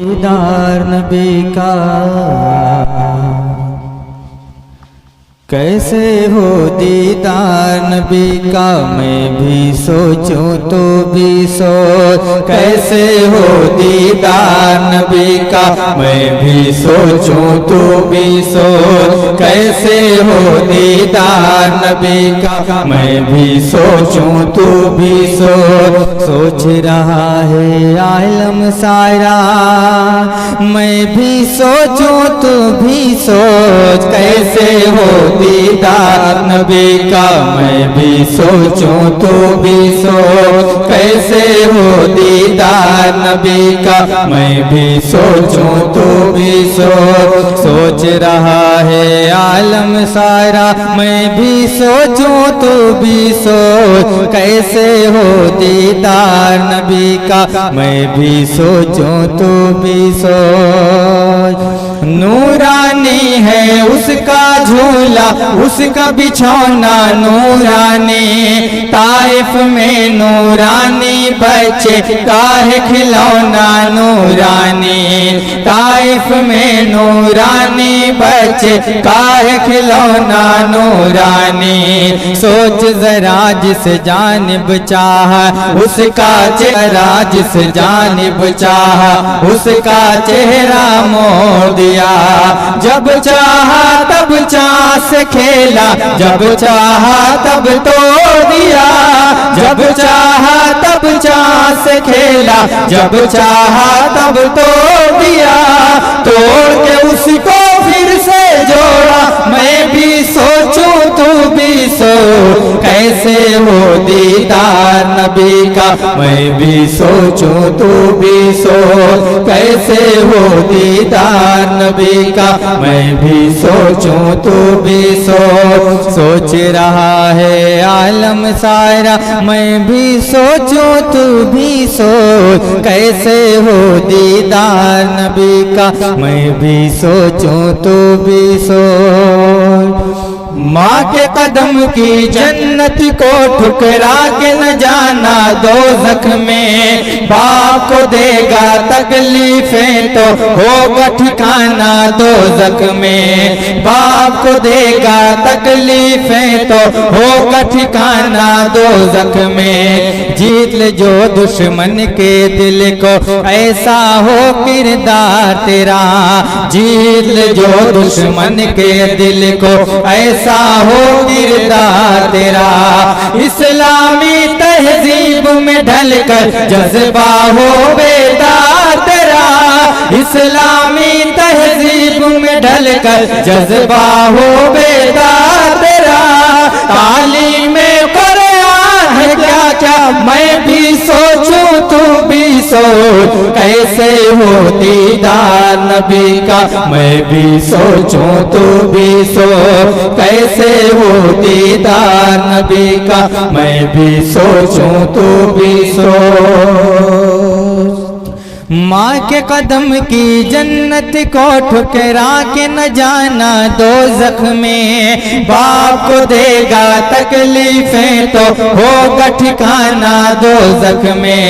دیدار نبی کا کیسے ہو دیدار نبی کا، میں بھی سوچوں تو بھی سوچ کیسے ہو دیدار نبی کا، میں بھی سوچوں تو بھی سوچ کیسے ہو دیدار نبی کا، میں بھی سوچوں تو بھی سوچ رہا ہے عالم سارا، میں بھی سوچوں تو بھی سوچ کیسے ہو دیدار نبی کا، میں بھی سوچوں تو بھی سوچ کیسے ہو دیدار نبی کا، میں بھی سوچوں تو بھی سوچ رہا ہے عالم سارا، میں بھی سوچوں تو بھی سوچ کیسے ہو دیدار نبی کا، میں بھی سوچوں تو بھی سوچ۔ نورانی ہے اس کا جھولا، اس کا بچھونا نورانی، طائف میں نورانی بچے کاہے کھلونا نورانی، طائف میں نورانی بچے کاہے کھلونا نورانی، سوچ ذرا جس جانب چاہا اس کا چہرہ، جس جانب چاہا اس کا چہرہ موڑ دیا، جب چاہا تب چاہ سے کھیلا، جب چاہا تب توڑ دیا، جب چاہا تب چاہ سے کھیلا، جب چاہا تب توڑ دیا، توڑ کے اس کو پھر سے جوڑا، میں بھی سوچوں تو بھی سوچ کیسے ہو دیدار نبی کا، میں بھی سوچوں تو بھی سوچ کیسے ہو دیدار نبی کا، میں بھی سوچوں تو بھی سوچ رہا ہے عالم سارا، میں بھی سوچوں تو بھی سوچ کیسے ہو دیدار نبی کا، میں بھی سوچوں تو بھی سوچ۔ ماں کے قدم کی جنت کو ٹھکرا کے نہ جانا دوزخ میں، باپ کو دے گا تکلیفیں تو ہوگا ٹھکانا دوزخ میں، باپ کو دے گا تکلیفیں تو ہوگا ٹھکانا دوزخ میں، جیت لے جو دشمن کے دل کو ایسا ہو کردار تیرا، جیت لے جو دشمن کے دل کو ایسا ہو کردار تیرا، اسلامی تہذیب میں ڈھل کر جذبہ ہو بیدار تیرا، اسلامی تہذیب میں ڈھل کر جذبہ ہو بیدار تیرا، تعلیم قرآن ہے کیا کیا، میں بھی سوچوں تو بھی سوچ کیسے ہو دیدار نبی کا، میں بھی سوچوں تو بھی سوچ کیسے ہو دیدار نبی کا، میں بھی سوچوں تو بھی سوچ۔ ماں کے قدم کی جنت کو ٹھکرا کے نہ جانا دوزخ میں، باپ کو دے گا تکلیفیں تو ہوگا ٹھکانا دوزخ میں،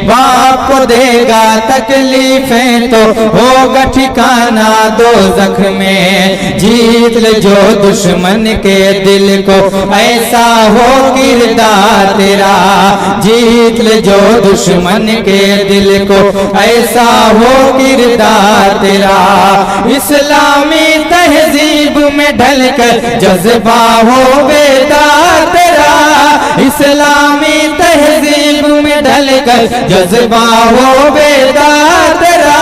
باپ کو دے گا تکلیفیں تو ہوگا ٹھکانا دوزخ میں، جیت لے جو دشمن کے دل کو ایسا ہو کردار تیرا، جیت لے جو دشمن کے دل کو ایسا ہو کردار تیرا، اسلامی تہذیب میں ڈھل کر جذبہ ہو بیدار تیرا، اسلامی تہذیب میں ڈھل کر جذبہ ہو بیدار تیرا،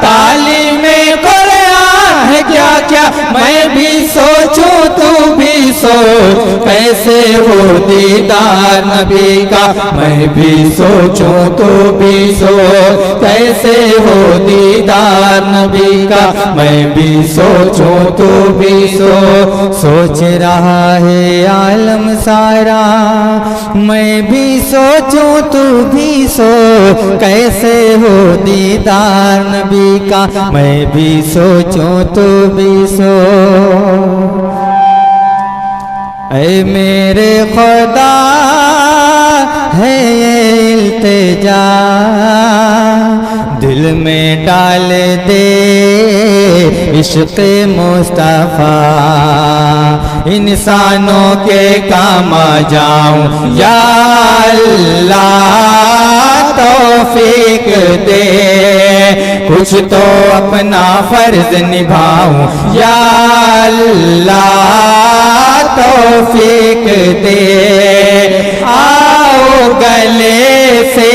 تعلیم قرآن ہے کیا کیا، میں بھی سوچوں تو بھی سوچ کیسے ہو دیدار نبی کا، میں بھی سوچوں تو بھی سوچ کیسے ہو دیدار نبی کا، میں بھی سوچوں تو بھی سوچ رہا ہے عالم سارا، میں بھی سوچوں تو بھی سوچ کیسے ہو دیدار نبی کا، میں بھی سوچوں تو بھی سوچ۔ اے میرے خدا ہے یہ التجا، دل میں ڈال دے عشق مصطفیٰ، انسانوں کے کام آ جاؤں یا اللہ توفیق دے، کچھ تو اپنا فرض نبھاؤں یا اللہ توفیق دے، آؤ گلے سے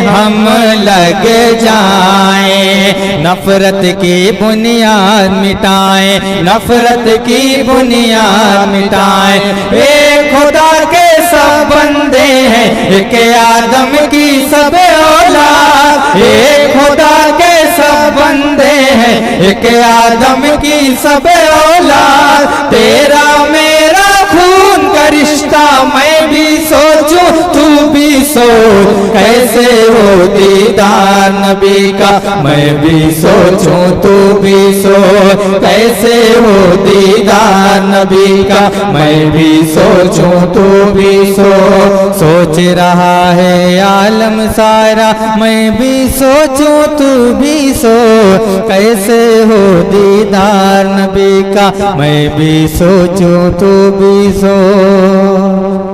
ہم لگ جائیں، نفرت کی بنیاد مٹائیں، نفرت کی بنیاد مٹائیں، ایک خدا کے سب بندے ہیں، ایک آدم کی سب اولاد، ایک خدا کے سب بندے ہیں، ایک آدم کی سب اولاد، تیرا میرا خون کا رشتہ، میں بھی سوچوں تو بھی سوچ، کیسے ہو دیدار نبی کا، میں بھی سوچوں تو بھی سوچ، کیسے ہو دیدار نبی کا، میں بھی سوچوں تو بھی سوچ، سوچ رہا ہے عالم سارا، میں بھی سوچوں تو بھی سوچ، کیسے ہو دیدار نبی کا، میں بھی سوچوں تو بھی سوچ،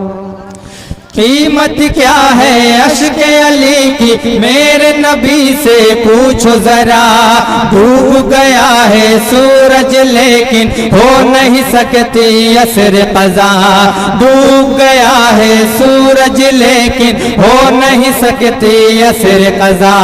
قیمت کیا ہے عشق علی کی میرے نبی سے پوچھو ذرا، ڈوب گیا ہے سورج لیکن ہو نہیں سکتی اثر قضا، ڈوب گیا ہے سورج لیکن ہو نہیں سکتی اثر قضا،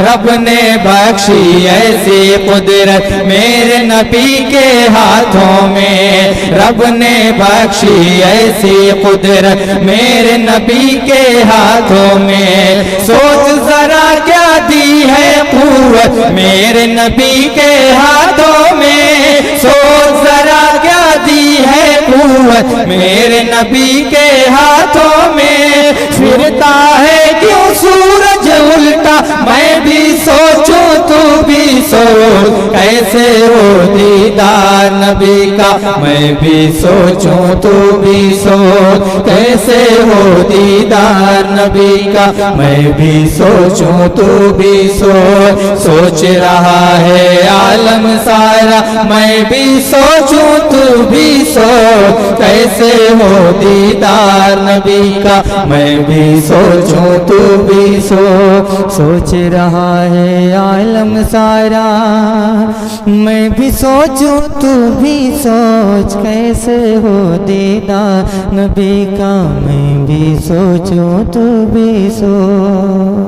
رب نے بخشی ایسی قدرت میرے نبی کے ہاتھوں میں، رب نے بخشی ایسی قدرت میرے نبی کے ہاتھوں میں، سوچ ذرا کیا دی ہے قوت میرے نبی کے ہاتھوں میں، سوچ ذرا کیا دی ہے قوت میرے نبی کے ہاتھوں میں، پھرتا ہے کیوں سورج الٹا، میں بھی سوچوں تو بھی سوچ، کیسے ہو دیدار نبی کا، میں بھی سوچوں تو بھی سوچ، کیسے ہو دیدار نبی کا، میں بھی سوچوں تو بھی سوچ، سوچ رہا ہے عالم سارا، میں بھی سوچوں تو بھی سوچ، کیسے ہو دیدار نبی کا، میں بھی سوچوں تو بھی سوچ، سوچ رہا ہے عالم سارا، میں بھی سوچوں تو بھی سوچ، کیسے ہو دیدار نبی کا، میں بھی سوچوں تو بھی سوچ۔